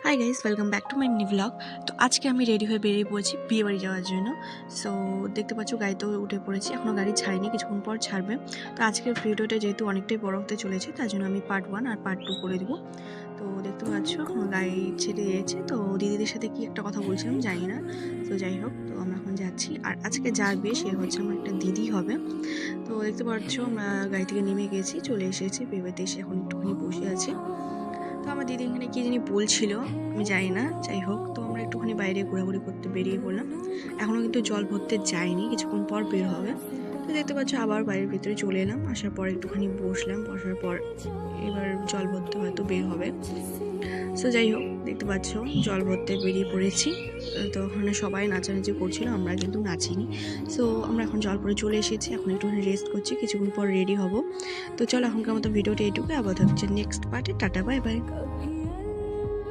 Hi guys, welcome back to my new blog. তো আজকে আমি রেডি হয়ে বেরিয়ে পড়েছি বিয়ে বাড়ি যাওয়ার জন্য। সো দেখতে পাচ্ছ গাড়িতেও উঠে পড়েছি, এখনও গাড়ি ছাড়িনি, কিছুক্ষণ পর ছাড়বে। তো আজকের ভিডিওটা যেহেতু অনেকটাই বড় হতে চলেছে, তার জন্য আমি পার্ট 1 আর পার্ট 2 করে দেবো। তো দেখতে পাচ্ছ এখন গাড়ি ছেড়ে দিয়েছে। তো দিদিদের সাথে কি একটা কথা বলছিলাম জানি না। তো যাই হোক, তো আমরা এখন যাচ্ছি। আর আজকে যার বিয়ে সে হচ্ছে আমার একটা দিদি হবে। তো দেখতে পাচ্ছ আমরা গাড়ি থেকে নেমে গেছি, চলে এসেছি বিয়ে বাড়িতে এসে এখন একটুখানি বসে আছি। তো আমার দিদি এখানে কি জানি বলছিল, আমি জানি না। যাই হোক, তো আমরা একটুখানি বাইরে ঘোরাঘুরি করতে বেরিয়ে পড়লাম। এখনও কিন্তু জল ভরতে যায়নি, কিছুক্ষণ পর বের হবে। তো দেখতে পাচ্ছ আবার বাড়ির ভিতরে চলে এলাম, আসার পর একটুখানি বসলাম, বসার পর এবার জল ভরতে হয়তো বের হবে। সো যাই হোক, দেখতে পাচ্ছ জল ভরতে বেরিয়ে পড়েছি। তো ওখানে সবাই নাচানাচি করছিল, আমরা কিন্তু নাচিনি। সো আমরা এখন জল ভরে চলে এসেছি, এখন একটুখানি রেস্ট করছি, কিছুক্ষণ পর রেডি হব। তো চলো এখনকার মতো ভিডিওটা এইটুকু, আবার হচ্ছে নেক্সট পার্টে। Tata, bye bye.